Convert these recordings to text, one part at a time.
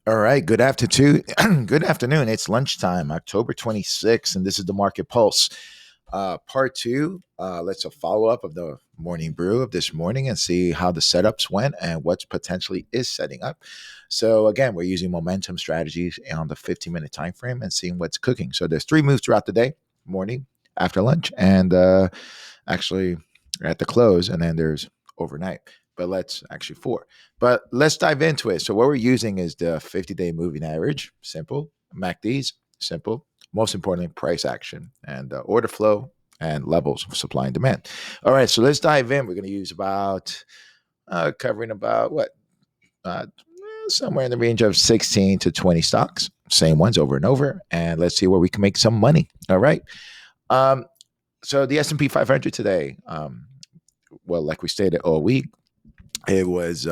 All right. Good afternoon. Good afternoon. It's lunchtime, October 26th, and this is the Market Pulse. Part two. Let's a follow up of the morning brew of this morning and see how the setups went and what's potentially is setting up. So again, we're using momentum strategies on the 15-minute time frame and seeing what's cooking. So there's three moves throughout the day: morning, after lunch, and actually at the close, and then there's overnight. But let's actually four. But let's dive into it. So what we're using is the 50-day moving average, simple. MACDs, simple. Most importantly, price action and order flow and levels of supply and demand. All right, so let's dive in. We're going to use about covering about what somewhere in the range of 16 to 20 stocks, same ones over and over, and let's see where we can make some money. All right. So the S&P 500 today, well, like we stated all week, it was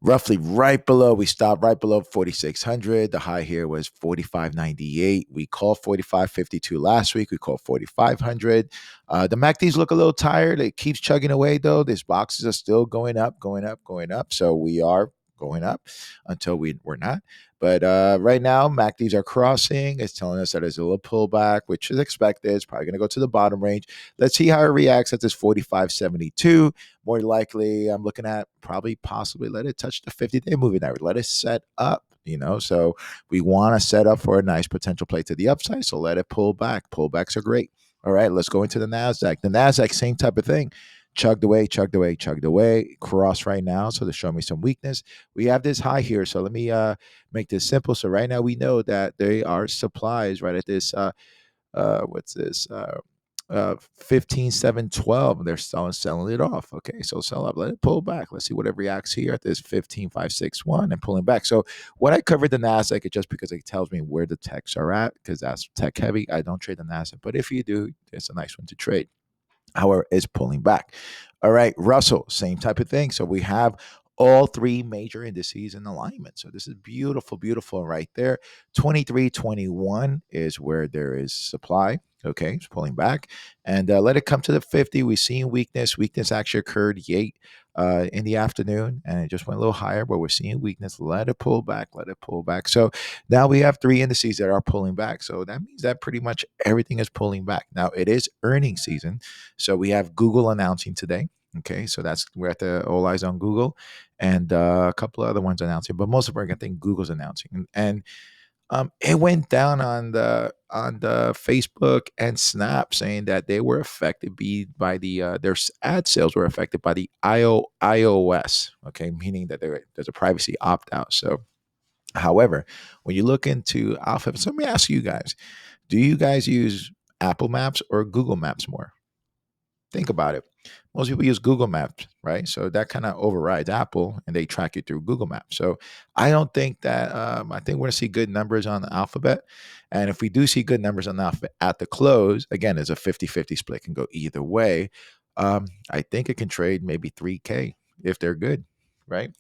roughly right below. We stopped right below 4,600. The high here was 4,598. We called 4,552 last week. We called 4,500. The MACDs look a little tired. It keeps chugging away, though. These boxes are still going up, going up, going up. So we are going up until we're not. But right now, MACDs are crossing. It's telling us that there's a little pullback, which is expected. It's probably going to go to the bottom range. Let's see how it reacts at this 45.72. More likely, I'm looking at probably possibly let it touch the 50-day moving average. Let it set up, so we want to set up for a nice potential play to the upside. So let it pull back. Pullbacks are great. All right, let's go into the Nasdaq. The Nasdaq, same type of thing. Chugged away, chugged away, chugged away. Cross right now, so to show me some weakness. We have this high here, so let me make this simple. So right now we know that there are supplies right at this. What's this? 15,712. They're selling it off. Okay, so sell up, let it pull back. Let's see what it reacts here at this 15,561 and pulling back. So what I covered the Nasdaq is just because it tells me where the techs are at, because that's tech heavy. I don't trade the Nasdaq, but if you do, it's a nice one to trade. However, it's pulling back. All right, Russell, same type of thing. So we have all three major indices in alignment. So this is beautiful, beautiful right there. 2321 is where there is supply. Okay, it's pulling back. And let it come to the 50. We've seen weakness. Weakness actually occurred in the afternoon, and it just went a little higher, but we're seeing weakness. Let it pull back. Let it pull back. So now we have three indices that are pulling back. So that means that pretty much everything is pulling back. Now it is earnings season. So we have Google announcing today. Okay, so we're at the all eyes on Google, and a couple of other ones announcing, but most of them, I think Google's announcing, and it went down on the Facebook and Snap, saying that they were affected by their ad sales were affected by the iOS. Okay, meaning that there's a privacy opt out. So, however, when you look into Alphabet, so let me ask you guys: do you guys use Apple Maps or Google Maps more? Think about it. Most people use Google Maps, right? So that kind of overrides Apple, and they track you through Google Maps. So I don't think that. I think we're going to see good numbers on the Alphabet, and if we do see good numbers on the Alphabet at the close, again, there's a 50-50 split, can go either way. I think it can trade maybe 3K if they're good, right?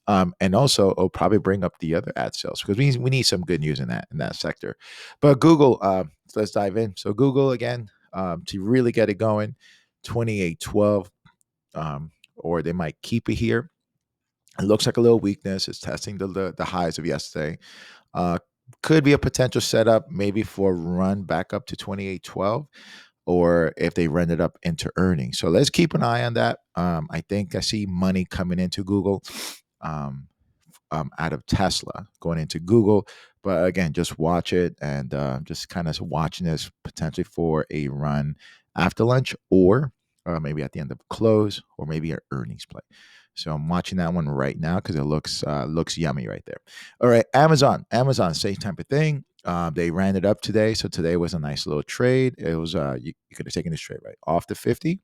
And also, it'll probably bring up the other ad sales because we need some good news in that sector. But Google, so let's dive in. So Google again, to really get it going. 2812, or they might keep it here. It looks like a little weakness. It's testing the highs of yesterday. Uh, could be a potential setup maybe for a run back up to 2812, or if they run it up into earnings. So let's keep an eye on that. I think I see money coming into Google, um, out of Tesla going into Google. But again, just watch it and just kind of watching this potentially for a run after lunch, or maybe at the end of close, or maybe an earnings play. So I'm watching that one right now because it looks yummy right there. All right, Amazon, same type of thing. They ran it up today, so today was a nice little trade. It was you could have taken this trade right off the 50.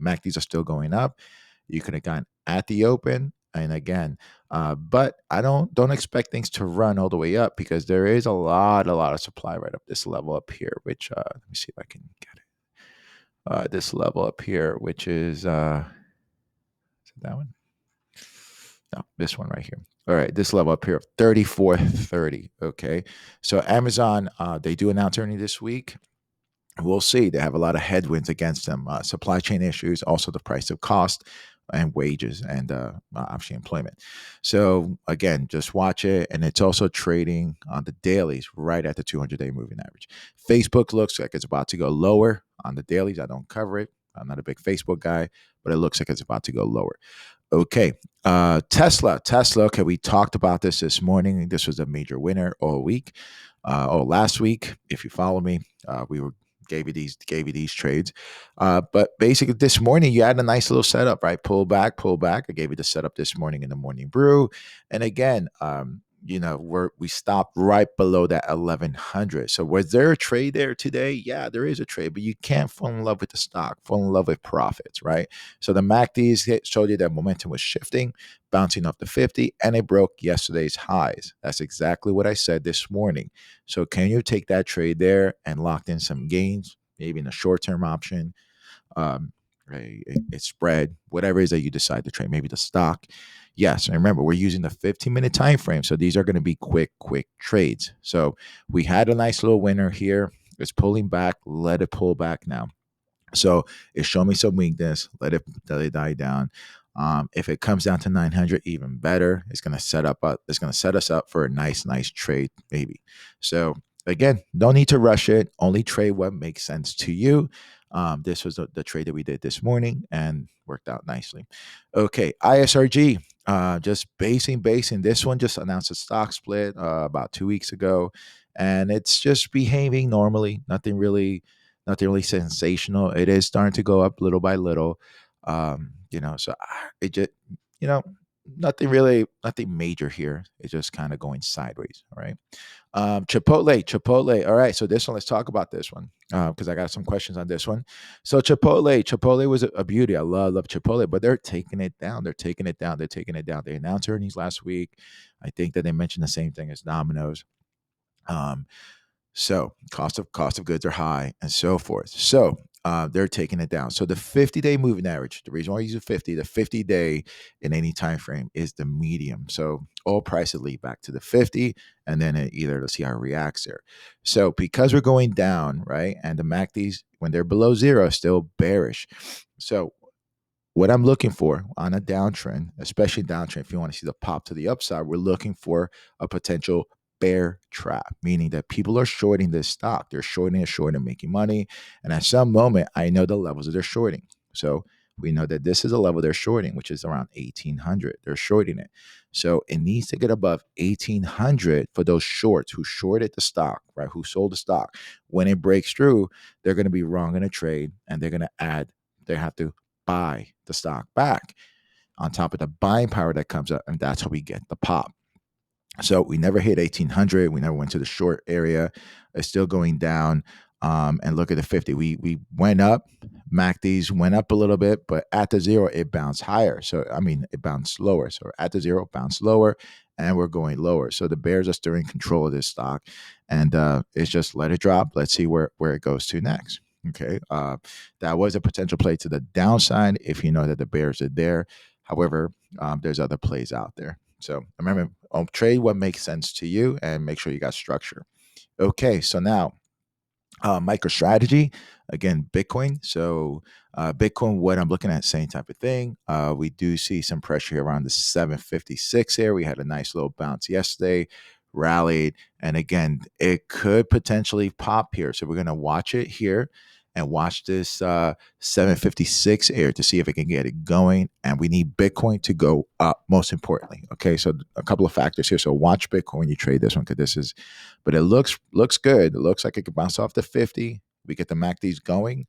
MACDs are still going up. You could have gone at the open, and again, but I don't expect things to run all the way up because there is a lot of supply right up this level up here. Which let me see if I can get it. This level up here, which is it that one? No, this one right here. All right, this level up here, 34.30. Okay, so Amazon, they do announce earnings this week. We'll see. They have a lot of headwinds against them. Supply chain issues, also the price of cost. and wages and obviously employment. So again, just watch it, and it's also trading on the dailies right at the 200-day moving average. Facebook looks like it's about to go lower on the dailies. I don't cover it. I'm not a big Facebook guy, but it looks like it's about to go lower. Okay. Tesla. Okay. We talked about this morning. This was a major winner all week. Last week, if you follow me, we were gave you these trades. But basically this morning you had a nice little setup, right? Pull back, pull back. I gave you the setup this morning in the morning brew. And again, we stopped right below that 1100. So was there a trade there today? Yeah, there is a trade, but you can't fall in love with the stock, fall in love with profits, right? So the MACDs showed you that momentum was shifting, bouncing off the 50, and it broke yesterday's highs. That's exactly what I said this morning. So can you take that trade there and lock in some gains, maybe in a short-term option, um, a spread, whatever it is that you decide to trade, maybe the stock? Yes, and remember, we're using the 15-minute time frame, so these are going to be quick trades. So we had a nice little winner here. It's pulling back. Let it pull back now. So it showed me some weakness. Let it die down. If it comes down to 900, even better. It's going to set us up for a nice trade, maybe. So again, don't need to rush it. Only trade what makes sense to you. This was the trade that we did this morning and worked out nicely. Okay, ISRG. Just basing. This one just announced a stock split about 2 weeks ago, and it's just behaving normally. Nothing really sensational. It is starting to go up little by little. So it just, you know, nothing major here. It's just kind of going sideways. All right. Chipotle. All right. So this one, let's talk about this one because I got some questions on this one. So Chipotle was a beauty. I love Chipotle, but they're taking it down. They're taking it down. They announced earnings last week. I think that they mentioned the same thing as Domino's. So cost of goods are high and so forth. So they're taking it down. So the 50-day moving average, the reason why I use the 50-day in any time frame is the medium. So all prices lead back to the 50, and then let's see how it reacts there. So because we're going down, right, and the MACDs, when they're below zero, are still bearish. So what I'm looking for on a downtrend, especially downtrend, if you want to see the pop to the upside, we're looking for a potential bear trap, meaning that people are shorting this stock. They're shorting and making money. And at some moment, I know the levels that they're shorting. So we know that this is a level they're shorting, which is around 1800. They're shorting it. So it needs to get above 1800 for those shorts who shorted the stock, right? Who sold the stock. When it breaks through, they're going to be wrong in a trade, and they're going to they have to buy the stock back on top of the buying power that comes up, and that's how we get the pop. So we never hit 1800. We never went to the short area. It's still going down. And look at the 50. We went up. MACDs went up a little bit, but at the zero, it bounced higher. So, it bounced lower. So at the zero, bounced lower, and we're going lower. So the bears are still in control of this stock. And it's just let it drop. Let's see where it goes to next. Okay. That was a potential play to the downside if you know that the bears are there. However, there's other plays out there. So remember, trade what makes sense to you and make sure you got structure. Okay, so now MicroStrategy, again, Bitcoin. So Bitcoin, what I'm looking at, same type of thing. We do see some pressure here around the 756 here. We had a nice little bounce yesterday, rallied, and again, it could potentially pop here. So we're going to watch it here and watch this 756 area to see if it can get it going. And we need Bitcoin to go up, most importantly. Okay, so a couple of factors here. So watch Bitcoin when you trade this one, because but it looks good. It looks like it could bounce off the 50. We get the MACDs going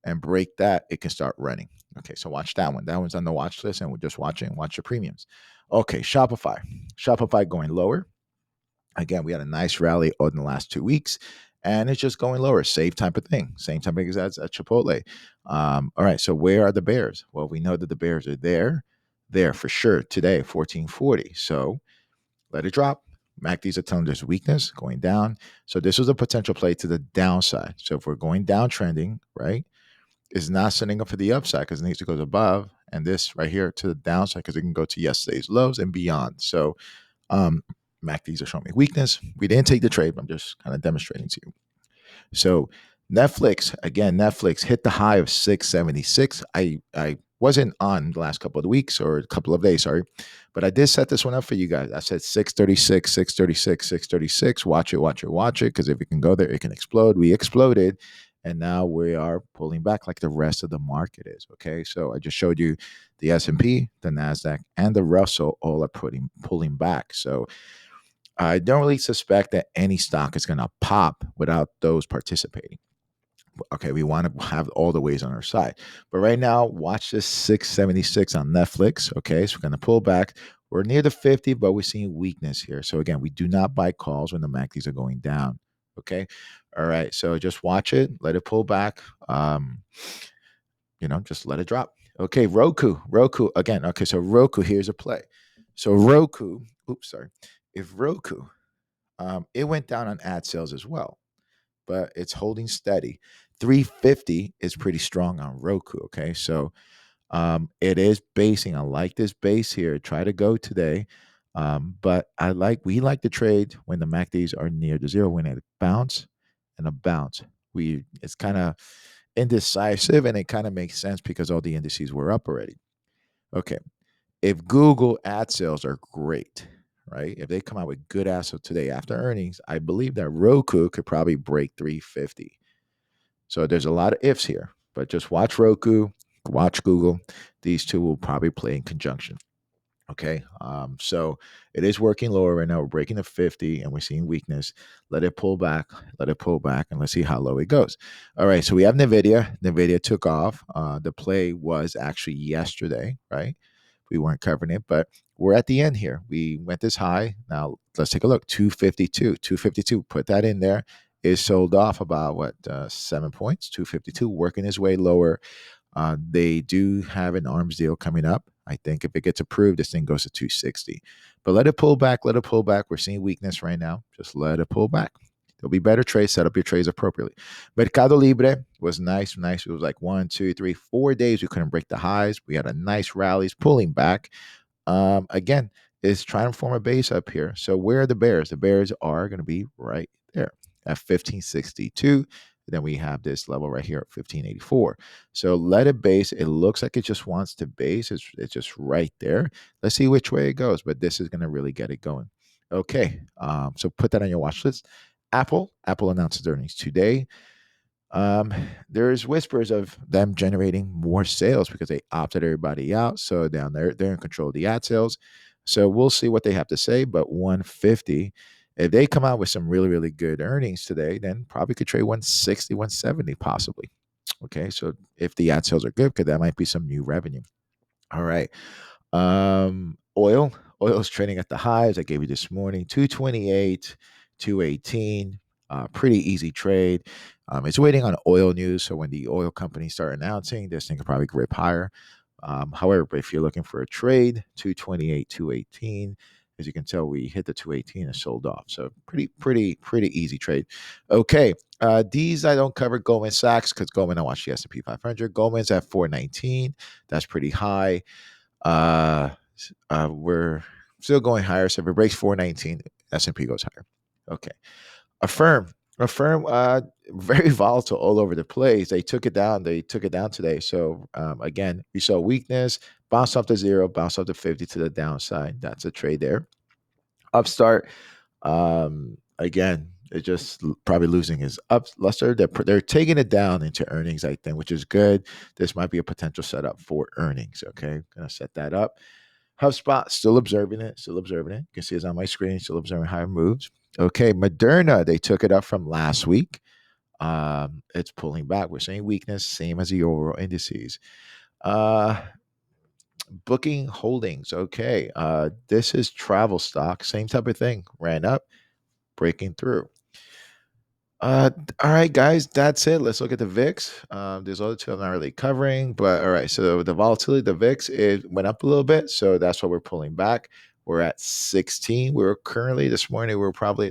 and break that, it can start running. Okay, so watch that one. That one's on the watch list, and we're just watch your premiums. Okay, Shopify going lower. Again, we had a nice rally over the last 2 weeks, and it's just going lower. Same type of thing. Same type of thing as Chipotle. All right, so where are the bears? Well, we know that the bears are there for sure today, 1440. So let it drop. MACDs are telling there's weakness going down. So this was a potential play to the downside. So if we're going down trending, right, it's not setting up for the upside because it needs to go above, and this right here to the downside because it can go to yesterday's lows and beyond. So MACDs are showing me weakness. We didn't take the trade, but I'm just kind of demonstrating to you. So Netflix hit the high of 676. I wasn't on the last couple of weeks or a couple of days, sorry. But I did set this one up for you guys. I said 636, 636, 636. Watch it, watch it, watch it. Because if it can go there, it can explode. We exploded. And now we are pulling back like the rest of the market is. Okay. So I just showed you the S&P, the Nasdaq, and the Russell all are pulling back. So I don't really suspect that any stock is going to pop without those participating. Okay, we want to have all the ways on our side. But right now, watch this 676 on Netflix. Okay, so we're going to pull back. We're near the 50, but we're seeing weakness here. So again, we do not buy calls when the MACDs are going down. Okay. All right. So just watch it, let it pull back. Just let it drop. Okay, Roku again. Okay, so Roku, here's a play. So Roku, oops, sorry. If Roku, it went down on ad sales as well, but it's holding steady. 350 is pretty strong on Roku. Okay, so it is basing. I like this base here. Try to go today, but we like to trade when the MACDs are near the zero, when it bounce and a bounce. It's kind of indecisive, and it kind of makes sense because all the indices were up already. Okay, if Google ad sales are great, right? If they come out with good ad sales today after earnings, I believe that Roku could probably break 350. So there's a lot of ifs here, but just watch Roku, watch Google. These two will probably play in conjunction. Okay. So it is working lower right now. We're breaking the 50 and we're seeing weakness. Let it pull back, and let's see how low it goes. All right. So we have NVIDIA. NVIDIA took off. The play was actually yesterday, right? We weren't covering it, but we're at the end here. We went this high. Now let's take a look. 252. Put that in there. Is sold off about 7 points. 252, working his way lower. They do have an arms deal coming up. I think if it gets approved, this thing goes to 260. But let it pull back. Let it pull back. We're seeing weakness right now. Just let it pull back. There'll be better trades. Set up your trades appropriately. Mercado Libre was nice. It was like 1, 2, 3, 4 days. We couldn't break the highs. We had a nice rallies pulling back. Again, is trying to form a base up here. So where are the bears? The bears are going to be right there at 1562. Then we have this level right here at 1584. So let it base. It looks like it just wants to base. It's just right there. Let's see which way it goes. But this is going to really get it going. Okay. So put that on your watch list. Apple announces earnings today. There's whispers of them generating more sales because they opted everybody out. So down there, they're in control of the ad sales. So we'll see what they have to say. But 150, if they come out with some really, really good earnings today, then probably could trade 160, 170 possibly. Okay. So if the ad sales are good, because that might be some new revenue. All right. Oil's trading at the highs I gave you this morning, 228, 218. Pretty easy trade. It's waiting on oil news. So when the oil companies start announcing, this thing could probably grip higher. However, if you're looking for a trade, 228, 218. As you can tell, we hit the 218 and sold off. So pretty easy trade. Okay. These I don't cover Goldman Sachs because Goldman, I watch the S&P 500. Goldman's at 419. That's pretty high. We're still going higher. So if it breaks 419, S&P goes higher. Okay. Affirm, very volatile all over the place. They took it down. Today. So again, we saw weakness, bounce up to 0, bounce up to 50 to the downside. That's a trade there. Upstart, again, they're just probably losing his up luster. They're taking it down into earnings, I think, which is good. This might be a potential setup for earnings. Okay, gonna set that up. HubSpot, still observing it. You can see it's on my screen, still observing higher moves. Okay, Moderna, they took it up from last week. It's pulling back. We're seeing weakness, same as the overall indices. Booking Holdings, okay. This is travel stock, same type of thing. Ran up, breaking through. All right, guys, that's it. Let's look at the VIX. There's other two I'm not really covering, but all right. So the volatility, the VIX, it went up a little bit, so that's why we're pulling back. We're at 16. We were currently this morning.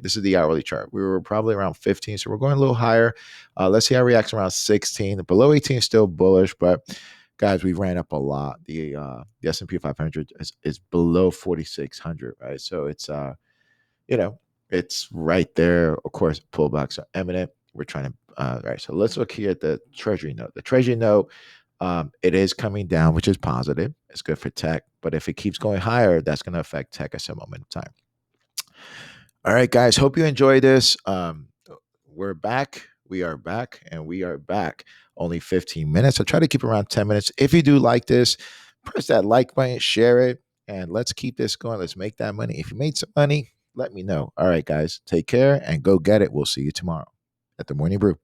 This is the hourly chart. We were probably around 15, so we're going a little higher. Let's see how it reacts around 16. Below 18 is still bullish, but guys, we ran up a lot. The S&P 500 is below 4,600, right? So it's you know, it's right there. Of course, pullbacks are imminent. We're trying to, right. So let's look here at the Treasury note. The Treasury note, It is coming down, which is positive. It's good for tech. But if it keeps going higher, that's going to affect tech at some moment in time. All right, guys. Hope you enjoy this. We're back. We are back, and we are back. Only 15 minutes. So try to keep around 10 minutes. If you do like this, press that like button, share it, and let's keep this going. Let's make that money. If you made some money, let me know. All right, guys. Take care and go get it. We'll see you tomorrow at the Morning Brew.